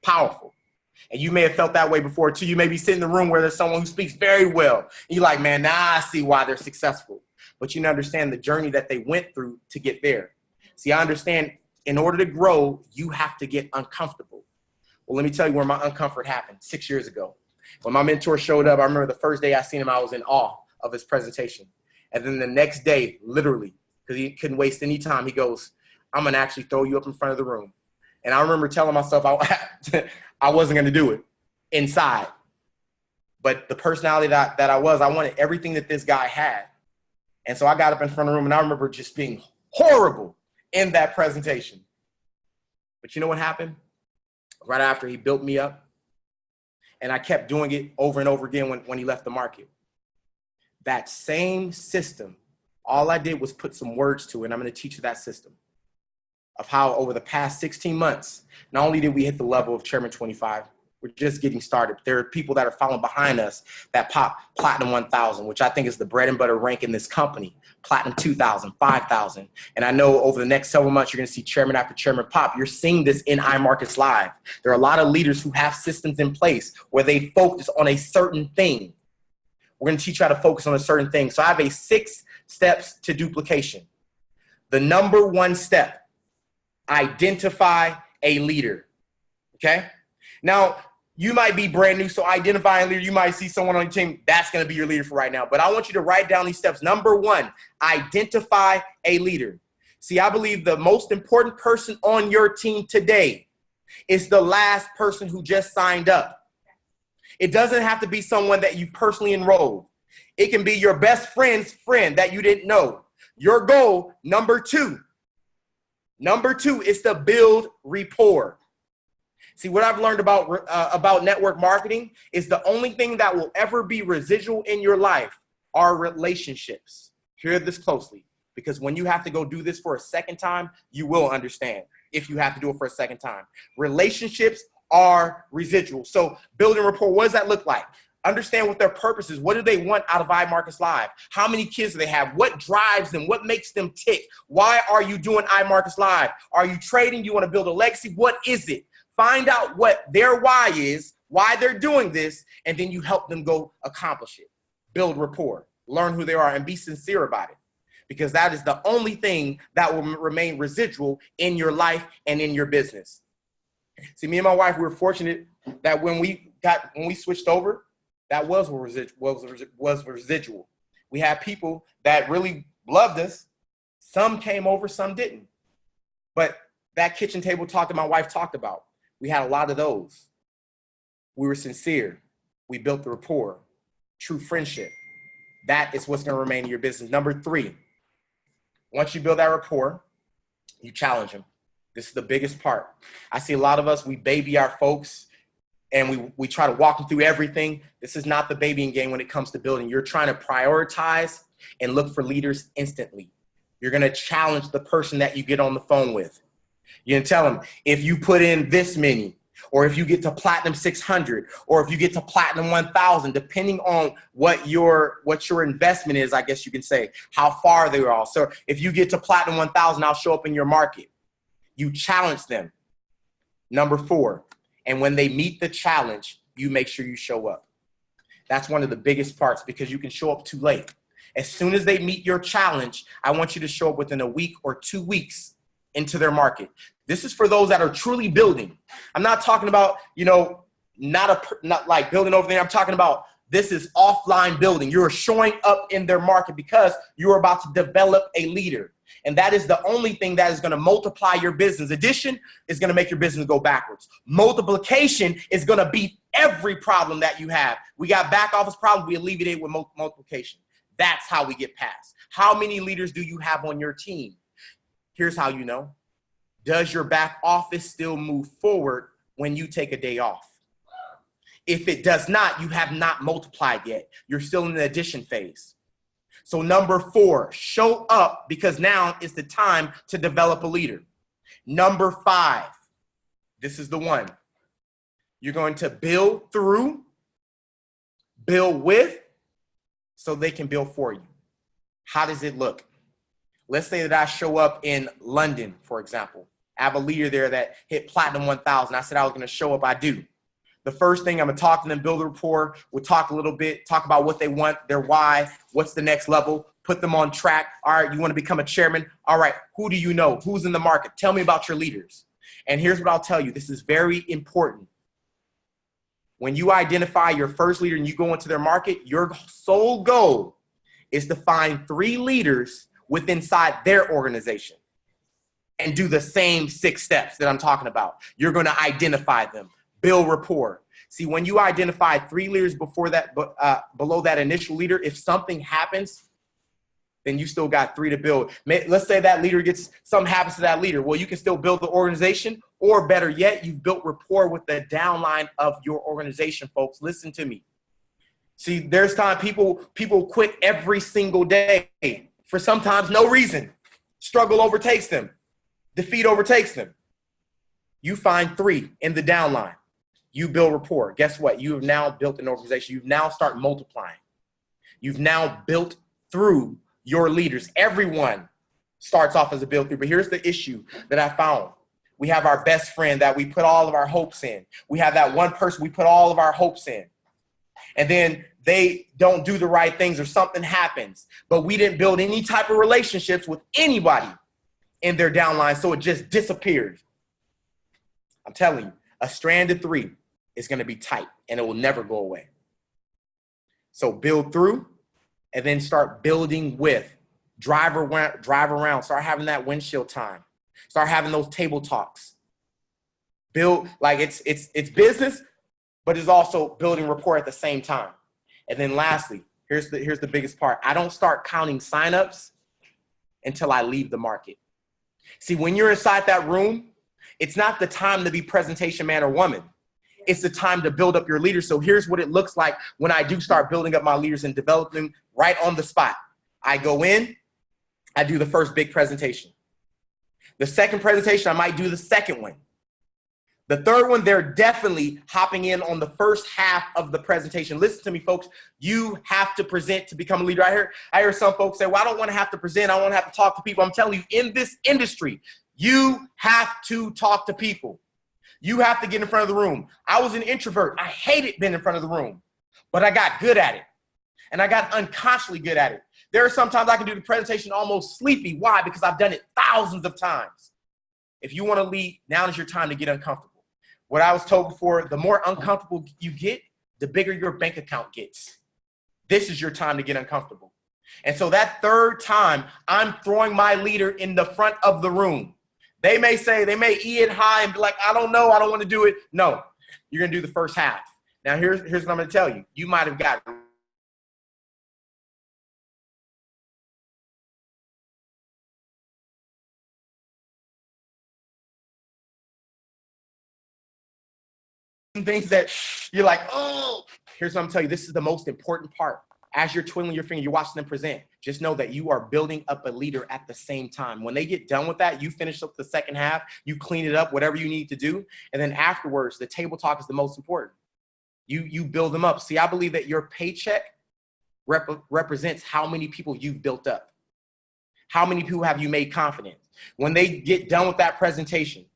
Powerful. And you may have felt that way before too. You may be sitting in the room where there's someone who speaks very well. And you're like, man, now I see why they're successful. But you understand the journey that they went through to get there. See, I understand in order to grow, you have to get uncomfortable. Well, let me tell you where my uncomfort happened 6 years ago. When my mentor showed up, I remember the first day I seen him, I was in awe of his presentation. And then the next day, literally, because he couldn't waste any time, he goes, I'm gonna actually throw you up in front of the room. And I remember telling myself I wasn't gonna do it inside. But the personality that I was, I wanted everything that this guy had. And so I got up in front of the room and I remember just being horrible in that presentation. But you know what happened? Right after he built me up, and I kept doing it over and over again when he left the market. That same system, all I did was put some words to it, and I'm gonna teach you that system of how over the past 16 months, not only did we hit the level of Chairman 25, we're just getting started. There are people that are following behind us that pop Platinum 1000, which I think is the bread and butter rank in this company. Platinum 2000, 5000. And I know over the next several months, you're gonna see chairman after chairman pop. You're seeing this in iMarkets Live. There are a lot of leaders who have systems in place where they focus on a certain thing. We're gonna teach you how to focus on a certain thing. So I have 6 steps to duplication. The number 1 step, identify a leader, okay? Now, you might be brand new, so identify a leader. You might see someone on your team, that's gonna be your leader for right now. But I want you to write down these steps. Number 1, identify a leader. See, I believe the most important person on your team today is the last person who just signed up. It doesn't have to be someone that you personally enrolled. It can be your best friend's friend that you didn't know. Your goal, number 2 is to build rapport. See, what I've learned about network marketing is the only thing that will ever be residual in your life are relationships. Hear this closely, because when you have to go do this for a second time, you will understand if you have to do it for a second time. Relationships are residual. So building rapport, what does that look like? Understand what their purpose is. What do they want out of iMarkets Live? How many kids do they have? What drives them? What makes them tick? Why are you doing iMarkets Live? Are you trading? You want to build a legacy? What is it? Find out what their why is, why they're doing this, and then you help them go accomplish it. Build rapport, learn who they are, and be sincere about it. Because that is the only thing that will remain residual in your life and in your business. See, me and my wife, we were fortunate that when we switched over, that was residual. We had people that really loved us. Some came over, some didn't. But that kitchen table talk that my wife talked about, we had a lot of those. We were sincere. We built the rapport, true friendship. That is what's going to remain in your business. Number 3, once you build that rapport, you challenge them. This is the biggest part. I see a lot of us, we baby our folks. and we try to walk them through everything. This is not the babying game when it comes to building. You're trying to prioritize and look for leaders instantly. You're going to challenge the person that you get on the phone with. You're going to tell them, if you put in this many, or if you get to platinum 600, or if you get to platinum 1000, depending on what your investment is, I guess you can say, how far they are. So if you get to platinum 1000, I'll show up in your market. You challenge them. Number 4. And when they meet the challenge, you make sure you show up. That's one of the biggest parts, because you can show up too late. As soon as they meet your challenge, I want you to show up within a week or 2 weeks into their market. This is for those that are truly building. I'm not talking about, not like building over there. I'm talking about this is offline building. You're showing up in their market because you're about to develop a leader. And that is the only thing that is going to multiply your business. Addition is going to make your business go backwards. Multiplication is going to beat every problem that you have. We got back office problems. We alleviate with multiplication. That's how we get past. How many leaders do you have on your team? Here's how you know. Does your back office still move forward when you take a day off? If it does not, you have not multiplied yet. You're still in the addition phase. So number 4, show up, because now is the time to develop a leader. Number 5, this is the one. You're going to build through, build with, so they can build for you. How does it look? Let's say that I show up in London, for example. I have a leader there that hit platinum 1000. I said I was going to show up. I do. The first thing, I'm going to talk to them, build a rapport. We'll talk a little bit, talk about what they want, their why, what's the next level, put them on track. All right, you want to become a chairman? All right, who do you know? Who's in the market? Tell me about your leaders. And here's what I'll tell you. This is very important. When you identify your first leader and you go into their market, your sole goal is to find 3 leaders within their organization and do the same 6 steps that I'm talking about. You're going to identify them, build rapport. See, when you identify 3 leaders below that initial leader, if something happens, then you still got 3 to build. Let's say that leader something happens to that leader. Well, you can still build the organization, or better yet, you've built rapport with the downline of your organization, folks. Listen to me. See, there's time people quit every single day for sometimes no reason. Struggle overtakes them. Defeat overtakes them. You find 3 in the downline. You build rapport. Guess what? You have now built an organization. You've now started multiplying. You've now built through your leaders. Everyone starts off as a build through. But here's the issue that I found. We have our best friend that we put all of our hopes in. We have that one person we put all of our hopes in. And then they don't do the right things or something happens. But we didn't build any type of relationships with anybody in their downline, so it just disappeared. I'm telling you, a strand of 3 is going to be tight, and it will never go away. So build through, and then start building with. Drive around. Start having that windshield time. Start having those table talks. Build, like it's business, but it's also building rapport at the same time. And then lastly, here's the biggest part. I don't start counting signups until I leave the market. See, when you're inside that room, it's not the time to be presentation man or woman. It's the time to build up your leaders. So here's what it looks like when I do start building up my leaders and developing them right on the spot. I go in, I do the first big presentation. The second presentation, I might do the second one. The third one, they're definitely hopping in on the first half of the presentation. Listen to me, folks. You have to present to become a leader. I hear some folks say, well, I don't want to have to present. I want to have to talk to people. I'm telling you, in this industry, you have to talk to people. You have to get in front of the room. I was an introvert. I hated being in front of the room, but I got good at it. And I got unconsciously good at it. There are sometimes I can do the presentation almost sleepy. Why? Because I've done it thousands of times. If you want to lead, now is your time to get uncomfortable. What I was told before, the more uncomfortable you get, the bigger your bank account gets. This is your time to get uncomfortable. And so that third time, I'm throwing my leader in the front of the room. They may E it high and be like, I don't know, I don't want to do it. No, you're going to do the first half. Now, here's what I'm going to tell you. You might have got things that you're like, oh, here's what I'm telling you. This is the most important part. As you're twiddling your finger, you're watching them present. Just know that you are building up a leader at the same time. When they get done with that, you finish up the second half, you clean it up, whatever you need to do. And then afterwards, the table talk is the most important. You build them up. See, I believe that your paycheck represents how many people you've built up. How many people have you made confident? When they get done with that presentation,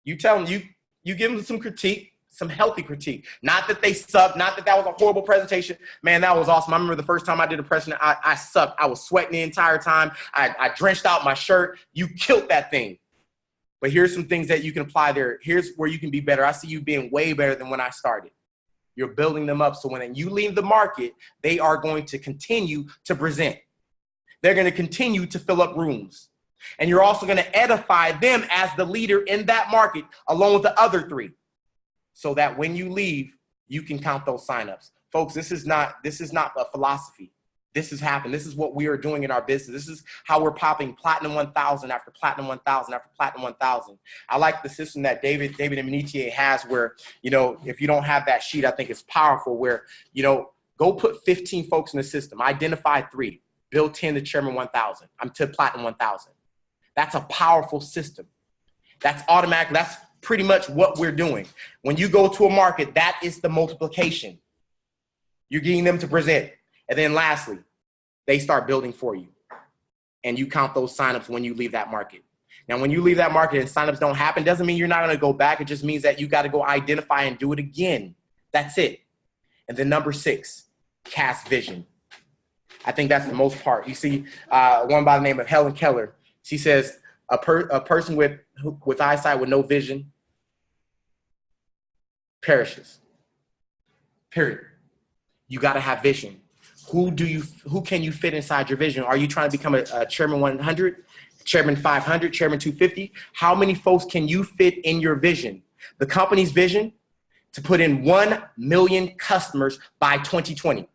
you tell them, you give them some critique, some healthy critique. Not that they sucked, not that was a horrible presentation. Man, that was awesome. I remember the first time I did a presentation, I sucked. I was sweating the entire time. I drenched out my shirt. You killed that thing. But here's some things that you can apply there. Here's where you can be better. I see you being way better than when I started. You're building them up. So when you leave the market, they are going to continue to present. They're going to continue to fill up rooms. And you're also going to edify them as the leader in that market along with the other three. So that when you leave, you can count those signups. Folks, this is not a philosophy. This has happened. This is what we are doing in our business. This is how we're popping platinum 1,000 after platinum 1,000 after platinum 1,000. I like the system that David Immunitier has where, if you don't have that sheet, I think it's powerful where, go put 15 folks in the system. Identify 3. Build 10 to chairman 1,000. I'm to platinum 1,000. That's a powerful system. That's automatic. That's pretty much what we're doing. When you go to a market, that is the multiplication. You're getting them to present. And then lastly, they start building for you. And you count those signups when you leave that market. Now, when you leave that market and signups don't happen, doesn't mean you're not going to go back. It just means that you got to go identify and do it again. That's it. And then number 6, cast vision. I think that's the most part. You see one by the name of Helen Keller. She says a person with eyesight with no vision perishes. Period. You got to have vision. Who can you fit inside your vision? Are you trying to become a chairman 100, chairman 500, chairman 250? How many folks can you fit in your vision? The company's vision to put in 1 million customers by 2020.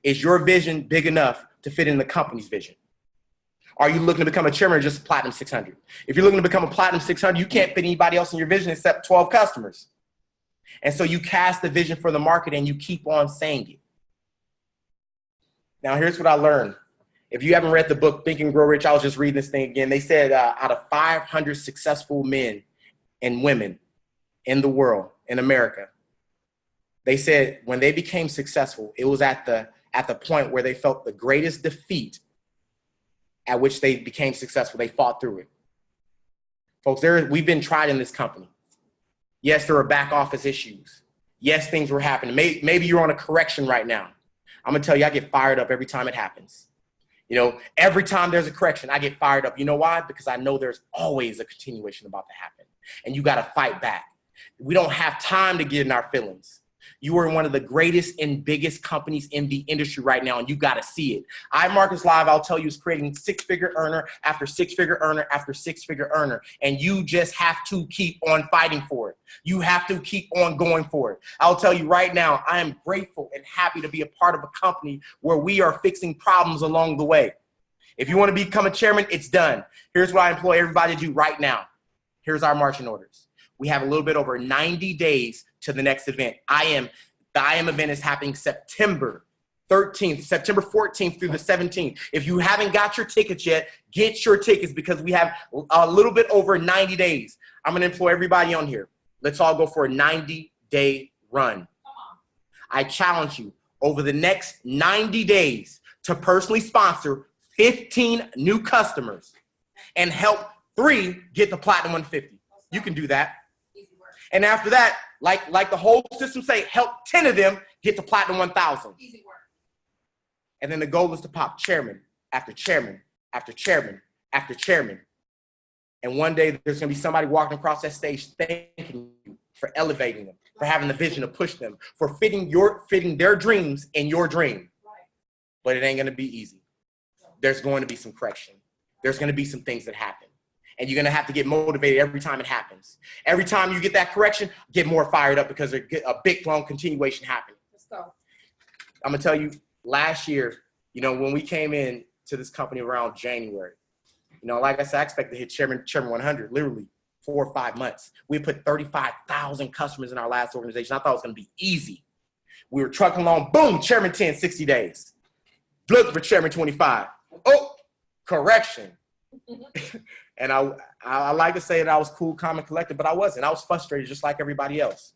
Is your vision big enough to fit in the company's vision? Are you looking to become a chairman or just a platinum 600? If you're looking to become a platinum 600, you can't fit anybody else in your vision except 12 customers. And so you cast the vision for the market and you keep on saying it. Now, here's what I learned. If you haven't read the book, Think and Grow Rich, I was just reading this thing again. They said out of 500 successful men and women in the world, in America, they said when they became successful, it was at the point where they felt the greatest defeat at which they became successful. They fought through it. Folks, we've been tried in this company. Yes, there were back office issues. Yes, things were happening. Maybe you're on a correction right now. I'm going to tell you, I get fired up every time it happens. Every time there's a correction, I get fired up. You know why? Because I know there's always a continuation about to happen. And you got to fight back. We don't have time to get in our feelings. You are one of the greatest and biggest companies in the industry right now, and you got to see it. iMarkets Live, I'll tell you, is creating 6-figure earner after 6-figure earner after 6-figure earner, and you just have to keep on fighting for it. You have to keep on going for it. I'll tell you right now, I am grateful and happy to be a part of a company where we are fixing problems along the way. If you want to become a chairman, it's done. Here's what I employ everybody to do right now. Here's our marching orders. We have a little bit over 90 days to the next event. The IM event is happening September 13th, September 14th through the 17th. If you haven't got your tickets yet, get your tickets because we have a little bit over 90 days. I'm going to employ everybody on here. Let's all go for a 90-day run. I challenge you over the next 90 days to personally sponsor 15 new customers and help 3 get to Platinum 150. You can do that. And after that, like the whole system say, help 10 of them get to Platinum 1,000. Easy work. And then the goal is to pop chairman after chairman after chairman after chairman. And one day there's going to be somebody walking across that stage thanking you for elevating them, for having the vision to push them, for fitting their dreams in your dream. Right. But it ain't going to be easy. There's going to be some correction. There's going to be some things that happen. And you're going to have to get motivated every time it happens. Every time you get that correction, get more fired up because a big, long continuation happening. Let's go. I'm going to tell you, last year, when we came in to this company around January, like I said, I expect to hit chairman 100, literally. 4 or 5 months. We put 35,000 customers in our last organization. I thought it was going to be easy. We were trucking along. Boom, chairman 10, 60 days. Look for chairman 25. Oh, correction. And I like to say that I was cool, calm, and collected, but I wasn't. I was frustrated just like everybody else.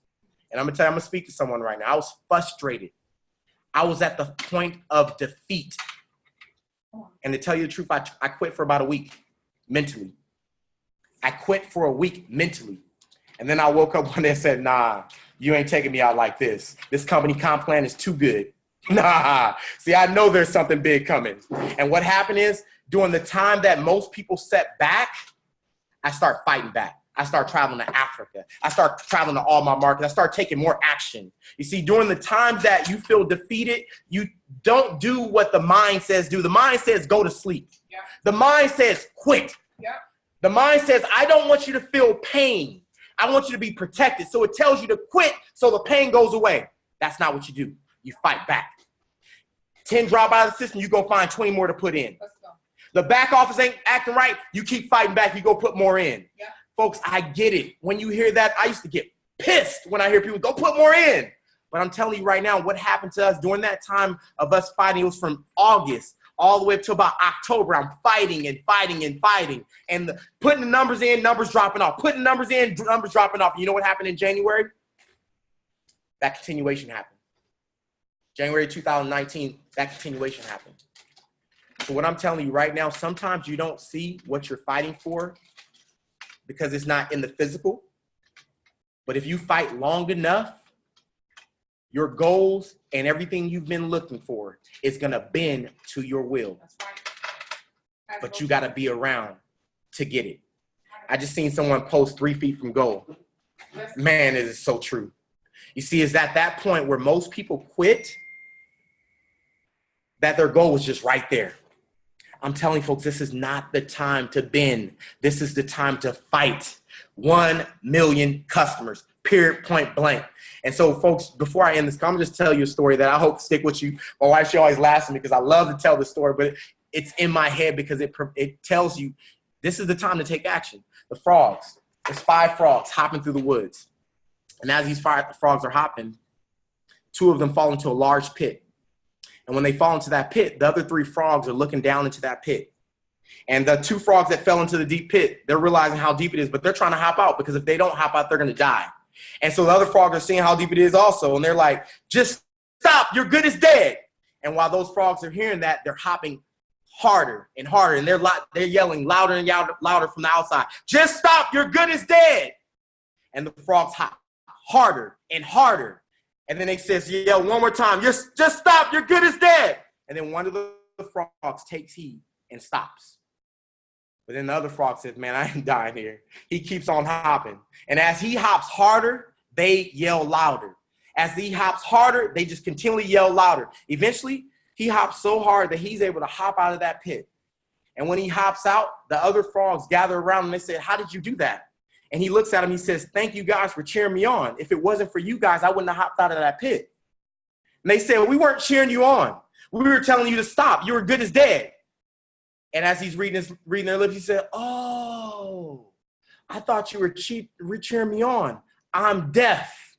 And I'm going to tell you, I'm going to speak to someone right now. I was frustrated. I was at the point of defeat. And to tell you the truth, I quit for about a week mentally. I quit for a week mentally. And then I woke up one day and said, nah, you ain't taking me out like this. This company comp plan is too good. Nah. See, I know there's something big coming. And what happened is, during the time that most people set back, I start fighting back. I start traveling to Africa. I start traveling to all my markets. I start taking more action. You see, during the times that you feel defeated, you don't do what the mind says do. The mind says go to sleep. Yeah. The mind says quit. Yeah. The mind says, I don't want you to feel pain. I want you to be protected. So it tells you to quit so the pain goes away. That's not what you do. You fight back. 10 drop out of the system, you go find 20 more to put in. Let's go. The back office ain't acting right, you keep fighting back, you go put more in. Yeah. Folks, I get it. When you hear that, I used to get pissed when I hear people go put more in. But I'm telling you right now, what happened to us during that time of us fighting, it was from August all the way up to about October. I'm fighting and fighting and fighting. And putting the numbers in, numbers dropping off. Putting numbers in, numbers dropping off. You know what happened in January? That continuation happened. January 2019, that continuation happened. So what I'm telling you right now, sometimes you don't see what you're fighting for because it's not in the physical. But if you fight long enough, your goals and everything you've been looking for is going to bend to your will. That's right. But you got to be around to get it. I just seen someone post 3 feet from goal. Man, it is so true. You see, it's at that point where most people quit that their goal was just right there. I'm telling folks, this is not the time to bend. This is the time to fight. 1 million customers, period, point blank. And so, folks, before I end this, I'm just tell you a story that I hope to stick with you. My wife, she always laughs at me because I love to tell the story, but it's in my head because it tells you this is the time to take action. The frogs, there's 5 frogs hopping through the woods. And as these 5 frogs are hopping, 2 of them fall into a large pit. And when they fall into that pit, the other 3 frogs are looking down into that pit. And the 2 frogs that fell into the deep pit, they're realizing how deep it is, but they're trying to hop out because if they don't hop out, they're going to die. And so the other frogs are seeing how deep it is also. And they're like, just stop, your good is dead. And while those frogs are hearing that, they're hopping harder and harder. And they're yelling louder and louder from the outside. Just stop, your good is dead. And the frogs hop harder and harder. And then they says, yell one more time, just stop, your good is dead. And then one of the frogs takes heed and stops. But then the other frog says, man, I ain't dying here. He keeps on hopping. And as he hops harder, they yell louder. As he hops harder, they just continually yell louder. Eventually, he hops so hard that he's able to hop out of that pit. And when he hops out, the other frogs gather around and they say, how did you do that? And he looks at him, he says, thank you guys for cheering me on. If it wasn't for you guys, I wouldn't have hopped out of that pit. And they said, we weren't cheering you on. We were telling you to stop. You were good as dead. And as he's reading their lips, he said, oh, I thought you were cheering me on. I'm deaf.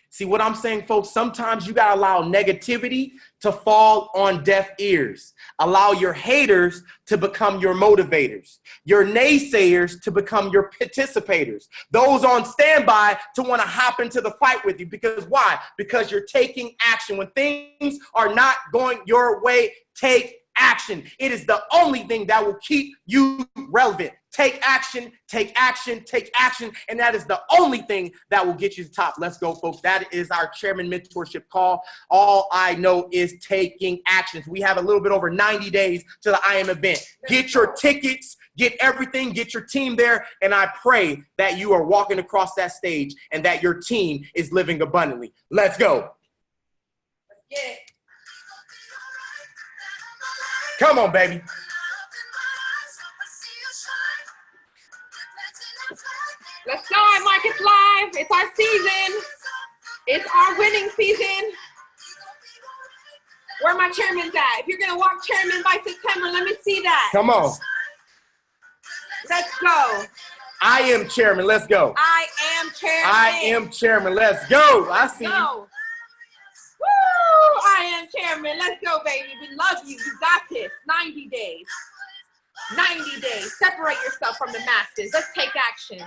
See what I'm saying, folks? Sometimes you got to allow negativity to fall on deaf ears. Allow your haters to become your motivators. Your naysayers to become your participators. Those on standby to want to hop into the fight with you. Because why? Because you're taking action. When things are not going your way, take action. It is the only thing that will keep you relevant. Take action, take action, take action. And that is the only thing that will get you to the top. Let's go, folks. That is our chairman mentorship call. All I know is taking action. We have a little bit over 90 days to the IM event. Get your tickets, get everything, get your team there. And I pray that you are walking across that stage and that your team is living abundantly. Let's go. Let's get it. Come on, baby. Let's go at Markets Live. It's our season. It's our winning season. Where my chairman's at? If you're going to walk chairman by September, let me see that. Come on. Let's go. I am chairman. Let's go. I am chairman. I am chairman. Let's go. I see you. Woo! I am chairman. Let's go, baby. We love you. You got this. 90 days. 90 days. Separate yourself from the masses. Let's take action.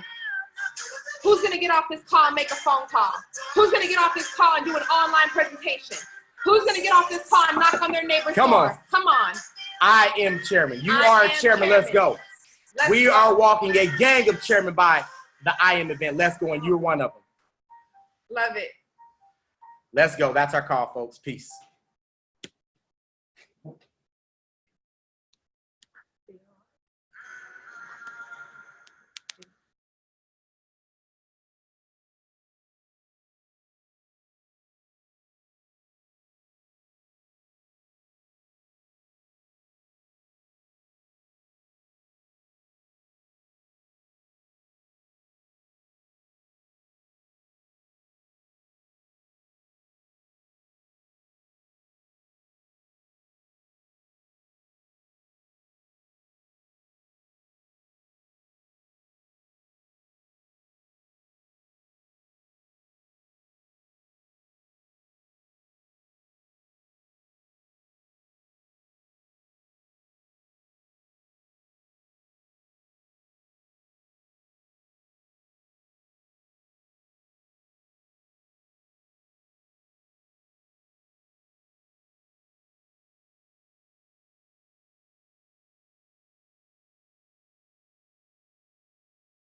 Who's going to get off this call and make a phone call? Who's going to get off this call and do an online presentation? Who's going to get off this call and knock on their neighbor's door? Come on. I am chairman. You are chairman. Let's go. We are walking a gang of chairmen by the I Am event. Let's go, and you're one of them. Love it. Let's go. That's our call, folks. Peace.